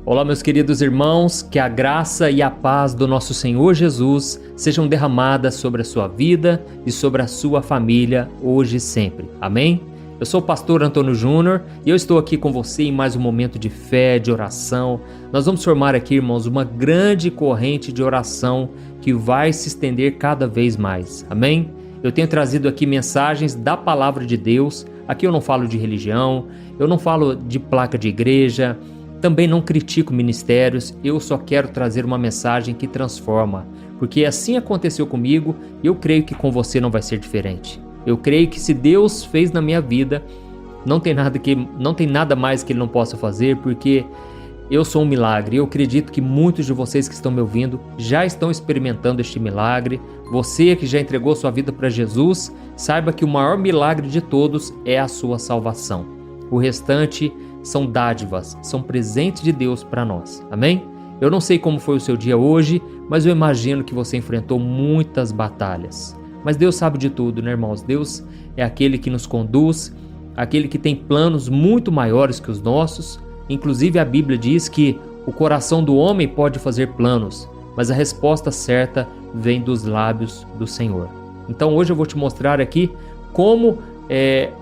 Olá, meus queridos irmãos, que a graça e a paz do nosso Senhor Jesus sejam derramadas sobre a sua vida e sobre a sua família, hoje e sempre. Amém? Eu sou o pastor Antônio Júnior e eu estou aqui com você em mais um momento de fé, de oração. Nós vamos formar aqui, irmãos, uma grande corrente de oração que vai se estender cada vez mais. Amém? Eu tenho trazido aqui mensagens da palavra de Deus. Aqui eu não falo de religião, eu não falo de placa de igreja, também não critico ministérios, eu só quero trazer uma mensagem que transforma, porque assim aconteceu comigo e eu creio que com você não vai ser diferente. Eu creio que se Deus fez na minha vida, não tem nada mais que Ele não possa fazer, porque eu sou um milagre. Eu acredito que muitos de vocês que estão me ouvindo já estão experimentando este milagre. Você que já entregou sua vida para Jesus, saiba que o maior milagre de todos é a sua salvação. O restante são dádivas, são presentes de Deus para nós. Amém? Eu não sei como foi o seu dia hoje, mas eu imagino que você enfrentou muitas batalhas. Mas Deus sabe de tudo, né, irmãos? Deus é aquele que nos conduz, aquele que tem planos muito maiores que os nossos. Inclusive a Bíblia diz que o coração do homem pode fazer planos, mas a resposta certa vem dos lábios do Senhor. Então hoje eu vou te mostrar aqui como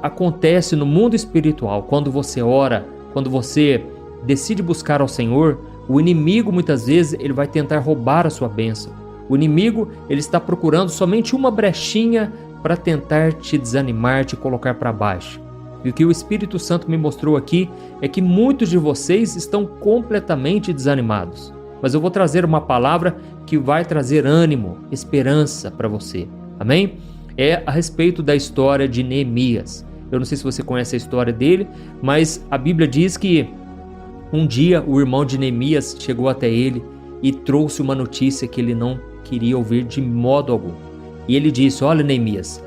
acontece no mundo espiritual. Quando você ora, quando você decide buscar ao Senhor, o inimigo muitas vezes ele vai tentar roubar a sua bênção. O inimigo ele está procurando somente uma brechinha para tentar te desanimar, te colocar para baixo. E o que o Espírito Santo me mostrou aqui é que muitos de vocês estão completamente desanimados. Mas eu vou trazer uma palavra que vai trazer ânimo, esperança para você. Amém? É a respeito da história de Neemias. Eu não sei se você conhece a história dele, mas a Bíblia diz que um dia o irmão de Neemias chegou até ele e trouxe uma notícia que ele não queria ouvir de modo algum. E ele disse: olha, Neemias,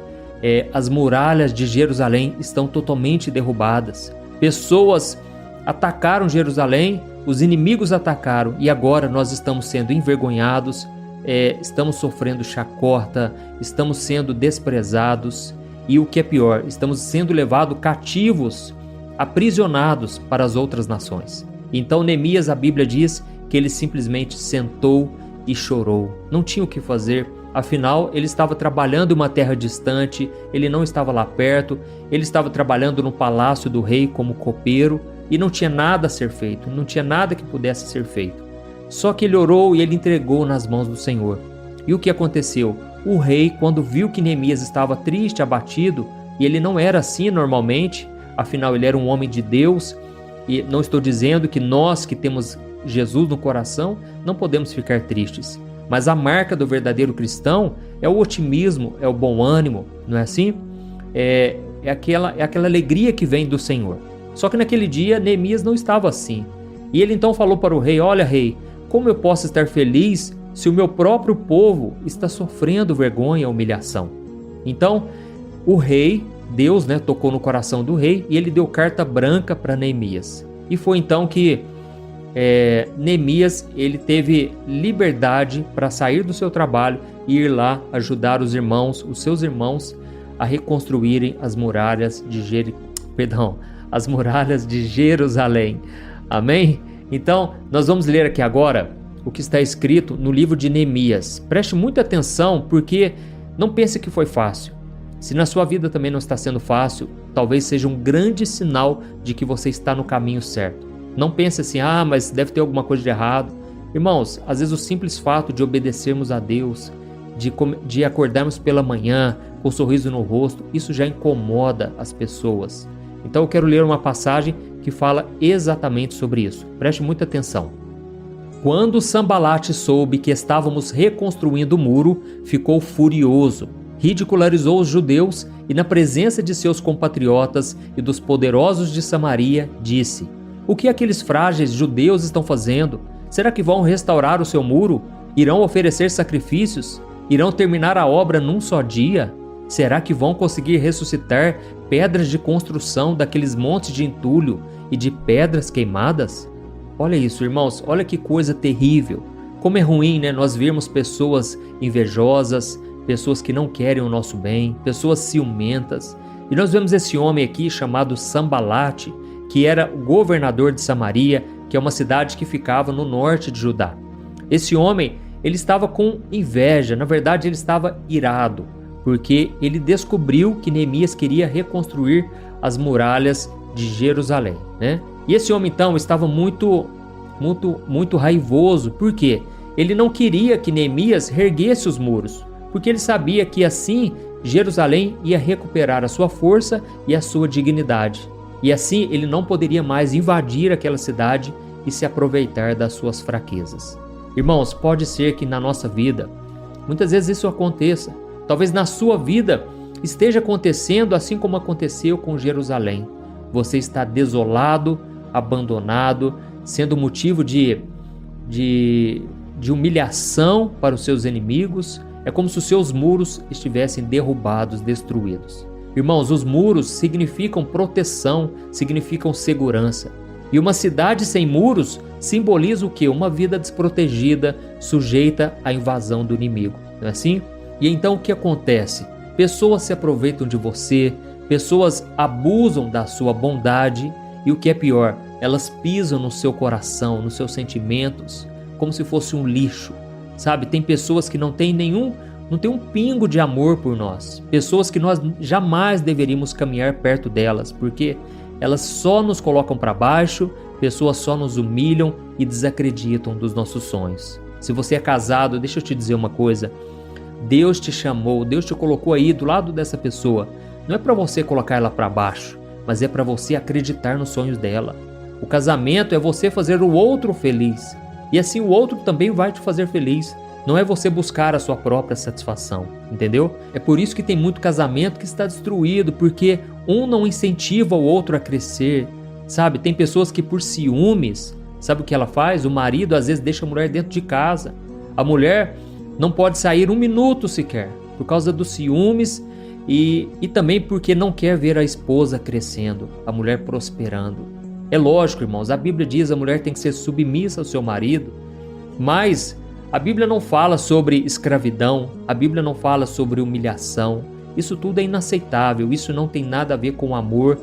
as muralhas de Jerusalém estão totalmente derrubadas. Pessoas atacaram Jerusalém, os inimigos atacaram e agora nós estamos sendo envergonhados, estamos sofrendo chacota, estamos sendo desprezados e o que é pior, estamos sendo levados cativos, aprisionados para as outras nações. Então Neemias, a Bíblia diz que ele simplesmente sentou e chorou. Não tinha o que fazer. Afinal, ele estava trabalhando em uma terra distante, ele não estava lá perto, ele estava trabalhando no palácio do rei como copeiro e não tinha nada a ser feito, não tinha nada que pudesse ser feito. Só que ele orou e ele entregou nas mãos do Senhor. E o que aconteceu? O rei, quando viu que Neemias estava triste, abatido, e ele não era assim normalmente, afinal ele era um homem de Deus, e não estou dizendo que nós que temos Jesus no coração não podemos ficar tristes. Mas a marca do verdadeiro cristão é o otimismo, é o bom ânimo, não é assim? É aquela alegria que vem do Senhor. Só que naquele dia Neemias não estava assim. E ele então falou para o rei: olha, rei, como eu posso estar feliz se o meu próprio povo está sofrendo vergonha e humilhação? Então o rei, Deus, tocou no coração do rei e ele deu carta branca para Neemias. E foi então que Neemias ele teve liberdade para sair do seu trabalho e ir lá ajudar os seus irmãos a reconstruírem as muralhas de Jerusalém. Amém? Então nós vamos ler aqui agora o que está escrito no livro de Neemias. Preste muita atenção, porque não pense que foi fácil. Se na sua vida também não está sendo fácil, talvez seja um grande sinal de que você está no caminho certo. Não pense assim: mas deve ter alguma coisa de errado. Irmãos, às vezes o simples fato de obedecermos a Deus, de acordarmos pela manhã com um sorriso no rosto, isso já incomoda as pessoas. Então eu quero ler uma passagem que fala exatamente sobre isso. Preste muita atenção. Quando Sambalate soube que estávamos reconstruindo o muro, ficou furioso, ridicularizou os judeus e, na presença de seus compatriotas e dos poderosos de Samaria, disse: o que aqueles frágeis judeus estão fazendo? Será que vão restaurar o seu muro? Irão oferecer sacrifícios? Irão terminar a obra num só dia? Será que vão conseguir ressuscitar pedras de construção daqueles montes de entulho e de pedras queimadas? Olha isso, irmãos, olha que coisa terrível. Como é ruim, nós vermos pessoas invejosas, pessoas que não querem o nosso bem, pessoas ciumentas. E nós vemos esse homem aqui chamado Sambalate, que era o governador de Samaria, que é uma cidade que ficava no norte de Judá. Esse homem, ele estava com inveja, na verdade ele estava irado, porque ele descobriu que Neemias queria reconstruir as muralhas de Jerusalém, né? E esse homem então estava muito raivoso, porque ele não queria que Neemias reerguesse os muros, porque ele sabia que assim Jerusalém ia recuperar a sua força e a sua dignidade. E assim ele não poderia mais invadir aquela cidade e se aproveitar das suas fraquezas. Irmãos, pode ser que na nossa vida, muitas vezes isso aconteça. Talvez na sua vida esteja acontecendo assim como aconteceu com Jerusalém. Você está desolado, abandonado, sendo motivo de humilhação para os seus inimigos. É como se os seus muros estivessem derrubados, destruídos. Irmãos, os muros significam proteção, significam segurança. E uma cidade sem muros simboliza o quê? Uma vida desprotegida, sujeita à invasão do inimigo. Não é assim? E então o que acontece? Pessoas se aproveitam de você, pessoas abusam da sua bondade e o que é pior, elas pisam no seu coração, nos seus sentimentos, como se fosse um lixo. Sabe, tem pessoas que não têm um pingo de amor por nós. Pessoas que nós jamais deveríamos caminhar perto delas, porque elas só nos colocam para baixo, pessoas só nos humilham e desacreditam dos nossos sonhos. Se você é casado, deixa eu te dizer uma coisa. Deus te chamou, Deus te colocou aí do lado dessa pessoa. Não é para você colocar ela para baixo, mas é para você acreditar nos sonhos dela. O casamento é você fazer o outro feliz. E assim o outro também vai te fazer feliz. Não é você buscar a sua própria satisfação, entendeu? É por isso que tem muito casamento que está destruído, porque um não incentiva o outro a crescer, sabe? Tem pessoas que por ciúmes, sabe o que ela faz? O marido às vezes deixa a mulher dentro de casa. A mulher não pode sair um minuto sequer, por causa dos ciúmes e também porque não quer ver a esposa crescendo, a mulher prosperando. É lógico, irmãos, a Bíblia diz que a mulher tem que ser submissa ao seu marido, mas a Bíblia não fala sobre escravidão, a Bíblia não fala sobre humilhação. Isso tudo é inaceitável, isso não tem nada a ver com amor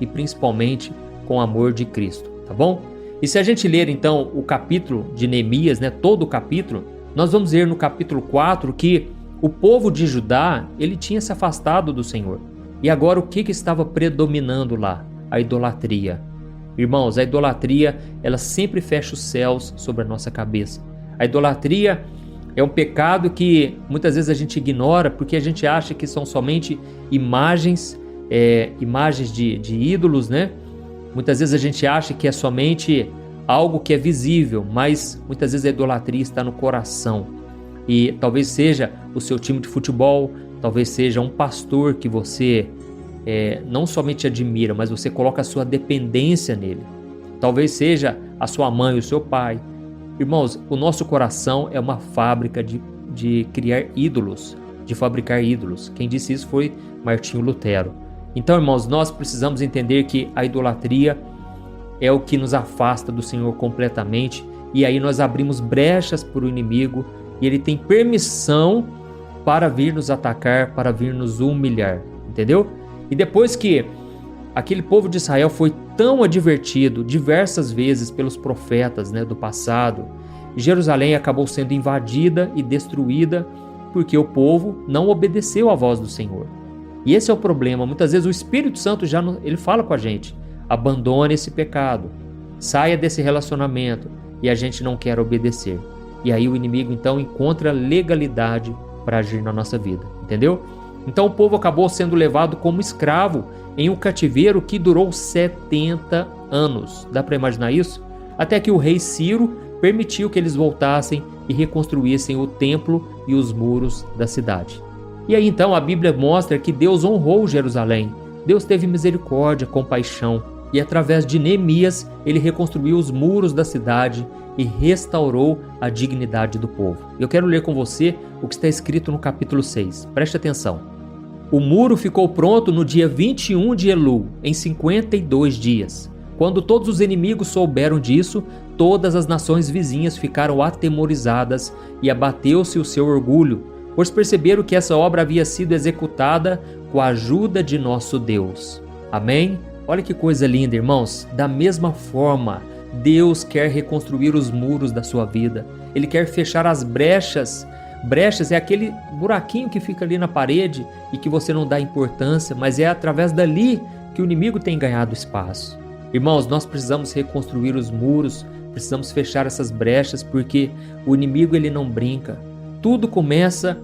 e principalmente com o amor de Cristo, tá bom? E se a gente ler então o capítulo de Neemias, né, todo o capítulo, nós vamos ver no capítulo 4 que o povo de Judá, ele tinha se afastado do Senhor. E agora o que estava predominando lá? A idolatria. Irmãos, a idolatria, ela sempre fecha os céus sobre a nossa cabeça. A idolatria é um pecado que muitas vezes a gente ignora porque a gente acha que são somente imagens de ídolos, né? Muitas vezes a gente acha que é somente algo que é visível, mas muitas vezes a idolatria está no coração. E talvez seja o seu time de futebol, talvez seja um pastor que você não somente admira, mas você coloca a sua dependência nele. Talvez seja a sua mãe, o seu pai. Irmãos, o nosso coração é uma fábrica de criar ídolos, de fabricar ídolos. Quem disse isso foi Martinho Lutero. Então, irmãos, nós precisamos entender que a idolatria é o que nos afasta do Senhor completamente, e aí nós abrimos brechas para o inimigo e ele tem permissão para vir nos atacar, para vir nos humilhar, entendeu? E depois que aquele povo de Israel foi tão advertido diversas vezes pelos profetas, né, do passado, Jerusalém acabou sendo invadida e destruída porque o povo não obedeceu à voz do Senhor. E esse é o problema. Muitas vezes o Espírito Santo ele fala com a gente: abandone esse pecado, saia desse relacionamento, e a gente não quer obedecer. E aí o inimigo então encontra legalidade para agir na nossa vida, entendeu? Então o povo acabou sendo levado como escravo em um cativeiro que durou 70 anos. Dá para imaginar isso? Até que o rei Ciro permitiu que eles voltassem e reconstruíssem o templo e os muros da cidade. E aí então a Bíblia mostra que Deus honrou Jerusalém. Deus teve misericórdia, compaixão, e através de Neemias ele reconstruiu os muros da cidade e restaurou a dignidade do povo. Eu quero ler com você o que está escrito no capítulo 6. Preste atenção. O muro ficou pronto no dia 21 de Elul, em 52 dias. Quando todos os inimigos souberam disso, todas as nações vizinhas ficaram atemorizadas e abateu-se o seu orgulho, pois perceberam que essa obra havia sido executada com a ajuda de nosso Deus. Amém? Olha que coisa linda, irmãos. Da mesma forma, Deus quer reconstruir os muros da sua vida. Ele quer fechar as brechas. Brechas é aquele buraquinho que fica ali na parede e que você não dá importância, mas é através dali que o inimigo tem ganhado espaço. Irmãos, nós precisamos reconstruir os muros, precisamos fechar essas brechas, porque o inimigo ele não brinca. Tudo começa,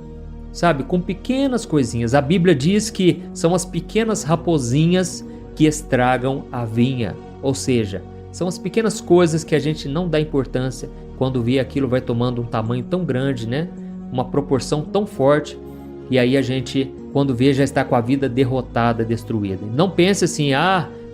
sabe, com pequenas coisinhas. A Bíblia diz que são as pequenas raposinhas que estragam a vinha, ou seja, são as pequenas coisas que a gente não dá importância. Quando vê aquilo vai tomando um tamanho tão grande, né? Uma proporção tão forte, e aí a gente, quando vê, já está com a vida derrotada, destruída. Não pense assim,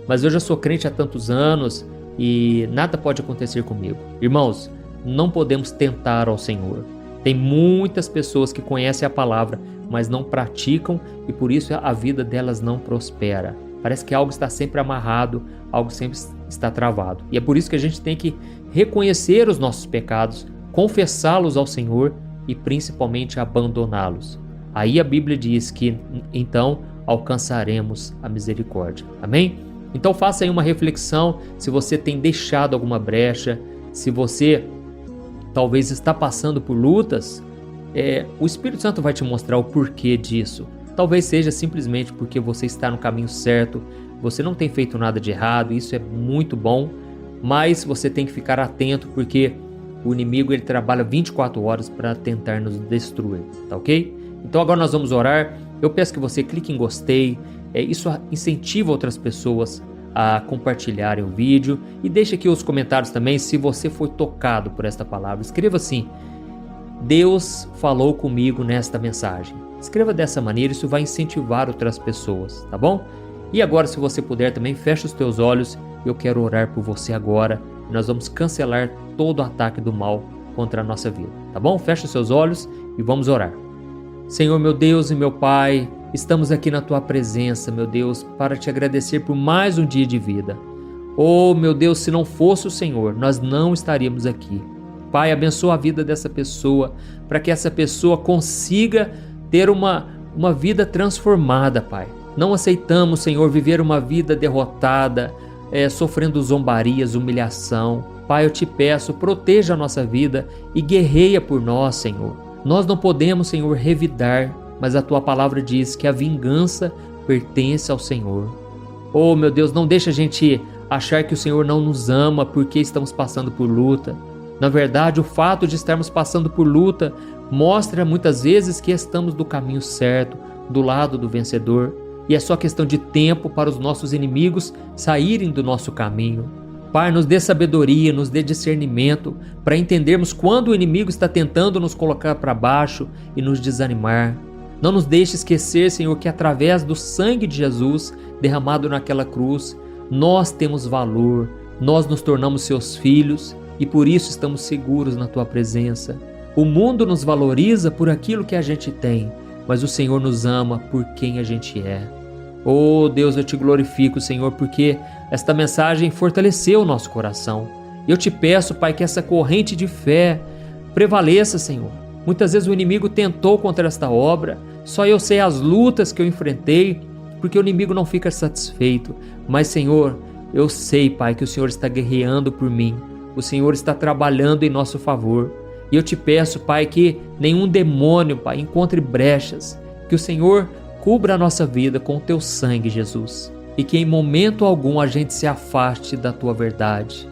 mas eu já sou crente há tantos anos e nada pode acontecer comigo. Irmãos, não podemos tentar ao Senhor. Tem muitas pessoas que conhecem a palavra, mas não praticam e por isso a vida delas não prospera. Parece que algo está sempre amarrado, algo sempre está travado. E é por isso que a gente tem que reconhecer os nossos pecados, confessá-los ao Senhor e principalmente abandoná-los. Aí a Bíblia diz que então alcançaremos a misericórdia. Amém? Então faça aí uma reflexão se você tem deixado alguma brecha, se você talvez está passando por lutas, o Espírito Santo vai te mostrar o porquê disso. Talvez seja simplesmente porque você está no caminho certo, você não tem feito nada de errado, isso é muito bom, mas você tem que ficar atento porque o inimigo ele trabalha 24 horas para tentar nos destruir, tá ok? Então agora nós vamos orar. Eu peço que você clique em gostei, isso incentiva outras pessoas a compartilharem o vídeo e deixe aqui os comentários também se você foi tocado por esta palavra. Escreva assim: Deus falou comigo nesta mensagem. Escreva dessa maneira, isso vai incentivar outras pessoas, tá bom? E agora, se você puder também, feche os teus olhos. Eu quero orar por você agora. Nós vamos cancelar todo o ataque do mal contra a nossa vida, tá bom? Feche os seus olhos e vamos orar. Senhor, meu Deus e meu Pai, estamos aqui na Tua presença, meu Deus, para Te agradecer por mais um dia de vida. Oh, meu Deus, se não fosse o Senhor, nós não estaríamos aqui. Pai, abençoa a vida dessa pessoa, para que essa pessoa consiga ter uma vida transformada, Pai. Não aceitamos, Senhor, viver uma vida derrotada, sofrendo zombarias, humilhação. Pai, eu Te peço, proteja a nossa vida e guerreia por nós, Senhor. Nós não podemos, Senhor, revidar, mas a Tua palavra diz que a vingança pertence ao Senhor. Oh, meu Deus, não deixa a gente achar que o Senhor não nos ama porque estamos passando por luta. Na verdade, o fato de estarmos passando por luta mostra muitas vezes que estamos do caminho certo, do lado do vencedor, e é só questão de tempo para os nossos inimigos saírem do nosso caminho. Pai, nos dê sabedoria, nos dê discernimento para entendermos quando o inimigo está tentando nos colocar para baixo e nos desanimar. Não nos deixe esquecer, Senhor, que através do sangue de Jesus derramado naquela cruz, nós temos valor, nós nos tornamos Seus filhos e por isso estamos seguros na Tua presença. O mundo nos valoriza por aquilo que a gente tem, mas o Senhor nos ama por quem a gente é. Oh Deus, eu Te glorifico, Senhor, porque esta mensagem fortaleceu o nosso coração. Eu Te peço, Pai, que essa corrente de fé prevaleça, Senhor. Muitas vezes o inimigo tentou contra esta obra, só eu sei as lutas que eu enfrentei, porque o inimigo não fica satisfeito. Mas, Senhor, eu sei, Pai, que o Senhor está guerreando por mim. O Senhor está trabalhando em nosso favor. E eu Te peço, Pai, que nenhum demônio, Pai, encontre brechas, que o Senhor cubra a nossa vida com o Teu sangue, Jesus, e que em momento algum a gente se afaste da Tua verdade.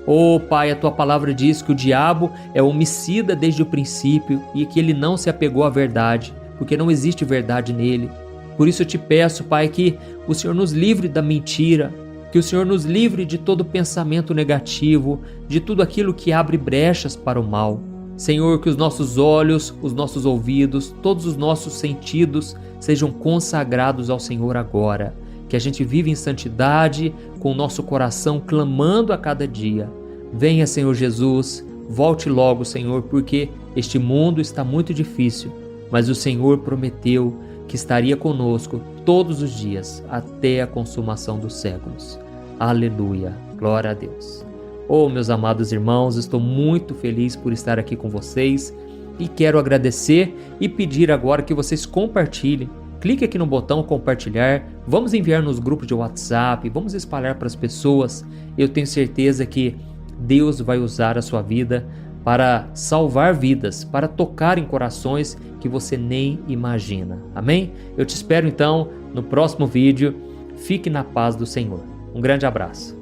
Oh, Pai, a Tua palavra diz que o diabo é homicida desde o princípio e que ele não se apegou à verdade, porque não existe verdade nele. Por isso eu Te peço, Pai, que o Senhor nos livre da mentira, que o Senhor nos livre de todo pensamento negativo, de tudo aquilo que abre brechas para o mal. Senhor, que os nossos olhos, os nossos ouvidos, todos os nossos sentidos sejam consagrados ao Senhor agora. Que a gente vive em santidade, com o nosso coração clamando a cada dia. Venha, Senhor Jesus, volte logo, Senhor, porque este mundo está muito difícil, mas o Senhor prometeu que estaria conosco todos os dias, até a consumação dos séculos. Aleluia, glória a Deus. Oh, meus amados irmãos, estou muito feliz por estar aqui com vocês e quero agradecer e pedir agora que vocês compartilhem. Clique aqui no botão compartilhar, vamos enviar nos grupos de WhatsApp, vamos espalhar para as pessoas. Eu tenho certeza que Deus vai usar a sua vida para salvar vidas, para tocar em corações que você nem imagina. Amém? Eu te espero então no próximo vídeo. Fique na paz do Senhor. Um grande abraço.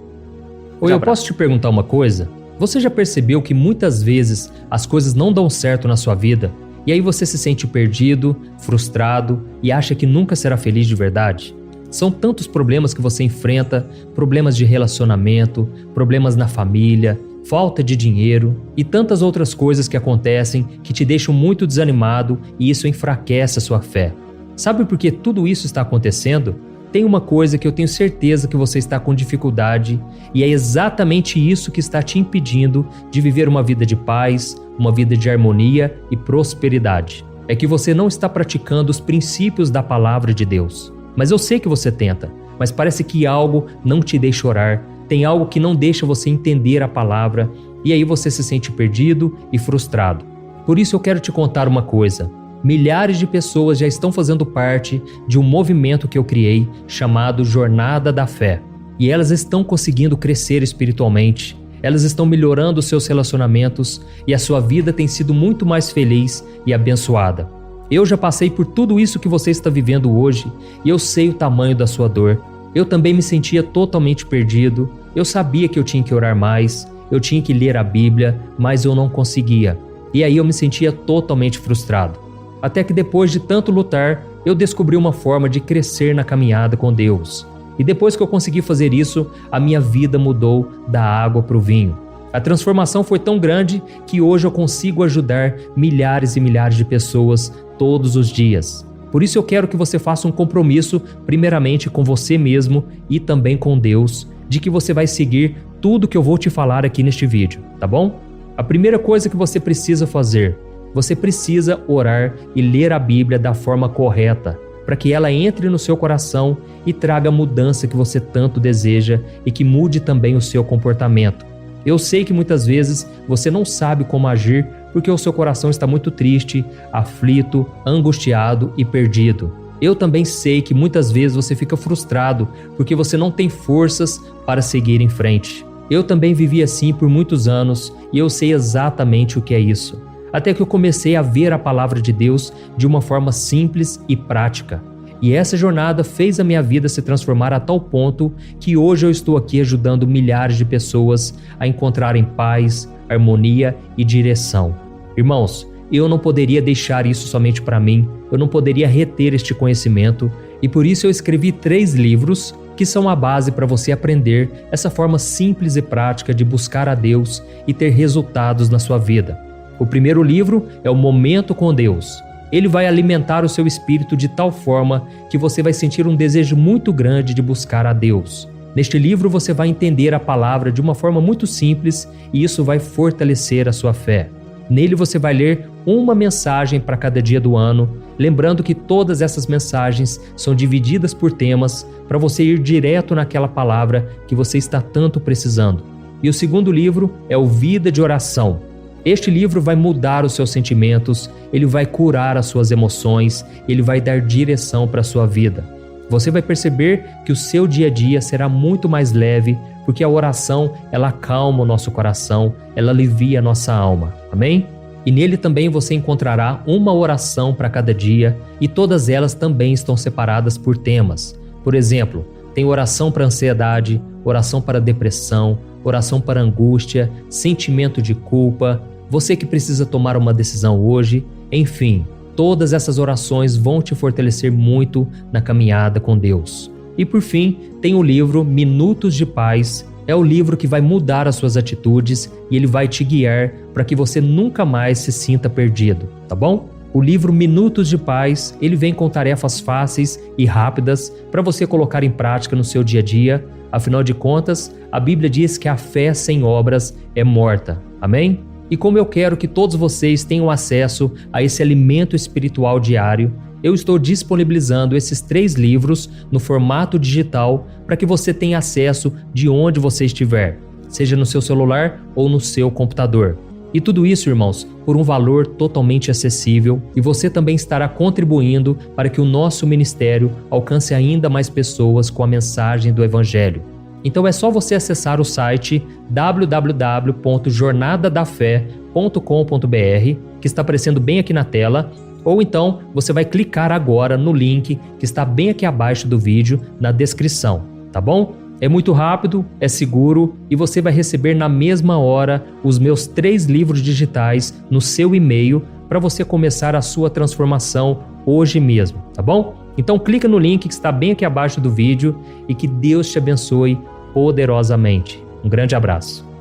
Oi, eu posso te perguntar uma coisa? Você já percebeu que muitas vezes as coisas não dão certo na sua vida? E aí você se sente perdido, frustrado e acha que nunca será feliz de verdade? São tantos problemas que você enfrenta, problemas de relacionamento, problemas na família, falta de dinheiro e tantas outras coisas que acontecem que te deixam muito desanimado e isso enfraquece a sua fé. Sabe por que tudo isso está acontecendo? Tem uma coisa que eu tenho certeza que você está com dificuldade e é exatamente isso que está te impedindo de viver uma vida de paz, uma vida de harmonia e prosperidade. É que você não está praticando os princípios da palavra de Deus. Mas eu sei que você tenta, mas parece que algo não te deixa orar, tem algo que não deixa você entender a palavra e aí você se sente perdido e frustrado. Por isso eu quero te contar uma coisa. Milhares de pessoas já estão fazendo parte de um movimento que eu criei chamado Jornada da Fé. E elas estão conseguindo crescer espiritualmente, elas estão melhorando seus relacionamentos e a sua vida tem sido muito mais feliz e abençoada. Eu já passei por tudo isso que você está vivendo hoje e eu sei o tamanho da sua dor. Eu também me sentia totalmente perdido, eu sabia que eu tinha que orar mais, eu tinha que ler a Bíblia, mas eu não conseguia. E aí eu me sentia totalmente frustrado. Até que depois de tanto lutar, eu descobri uma forma de crescer na caminhada com Deus. E depois que eu consegui fazer isso, a minha vida mudou da água para o vinho. A transformação foi tão grande que hoje eu consigo ajudar milhares e milhares de pessoas todos os dias. Por isso eu quero que você faça um compromisso, primeiramente com você mesmo e também com Deus, de que você vai seguir tudo que eu vou te falar aqui neste vídeo, tá bom? A primeira coisa que você precisa fazer, você precisa orar e ler a Bíblia da forma correta, para que ela entre no seu coração e traga a mudança que você tanto deseja e que mude também o seu comportamento. Eu sei que muitas vezes você não sabe como agir porque o seu coração está muito triste, aflito, angustiado e perdido. Eu também sei que muitas vezes você fica frustrado porque você não tem forças para seguir em frente. Eu também vivi assim por muitos anos e eu sei exatamente o que é isso. Até que eu comecei a ver a palavra de Deus de uma forma simples e prática. E essa jornada fez a minha vida se transformar a tal ponto que hoje eu estou aqui ajudando milhares de pessoas a encontrarem paz, harmonia e direção. Irmãos, eu não poderia deixar isso somente para mim, eu não poderia reter este conhecimento e por isso eu escrevi 3 livros que são a base para você aprender essa forma simples e prática de buscar a Deus e ter resultados na sua vida. O primeiro livro é o Momento com Deus. Ele vai alimentar o seu espírito de tal forma que você vai sentir um desejo muito grande de buscar a Deus. Neste livro você vai entender a palavra de uma forma muito simples e isso vai fortalecer a sua fé. Nele você vai ler uma mensagem para cada dia do ano, lembrando que todas essas mensagens são divididas por temas para você ir direto naquela palavra que você está tanto precisando. E o segundo livro é o Vida de Oração. Este livro vai mudar os seus sentimentos, ele vai curar as suas emoções, ele vai dar direção para a sua vida. Você vai perceber que o seu dia a dia será muito mais leve, porque a oração, ela acalma o nosso coração, ela alivia a nossa alma. Amém? E nele também você encontrará uma oração para cada dia e todas elas também estão separadas por temas. Por exemplo, tem oração para ansiedade, oração para depressão, oração para angústia, sentimento de culpa, você que precisa tomar uma decisão hoje, enfim, todas essas orações vão te fortalecer muito na caminhada com Deus. E por fim, tem o livro Minutos de Paz, é o livro que vai mudar as suas atitudes e ele vai te guiar para que você nunca mais se sinta perdido, tá bom? O livro Minutos de Paz, ele vem com tarefas fáceis e rápidas para você colocar em prática no seu dia a dia. Afinal de contas, a Bíblia diz que a fé sem obras é morta. Amém? E como eu quero que todos vocês tenham acesso a esse alimento espiritual diário, eu estou disponibilizando esses 3 livros no formato digital para que você tenha acesso de onde você estiver, seja no seu celular ou no seu computador. E tudo isso, irmãos, por um valor totalmente acessível e você também estará contribuindo para que o nosso ministério alcance ainda mais pessoas com a mensagem do Evangelho. Então é só você acessar o site www.jornadadafé.com.br, que está aparecendo bem aqui na tela, ou então você vai clicar agora no link que está bem aqui abaixo do vídeo, na descrição, tá bom? É muito rápido, é seguro e você vai receber na mesma hora os meus 3 livros digitais no seu e-mail para você começar a sua transformação hoje mesmo, tá bom? Então clica no link que está bem aqui abaixo do vídeo e que Deus te abençoe poderosamente. Um grande abraço.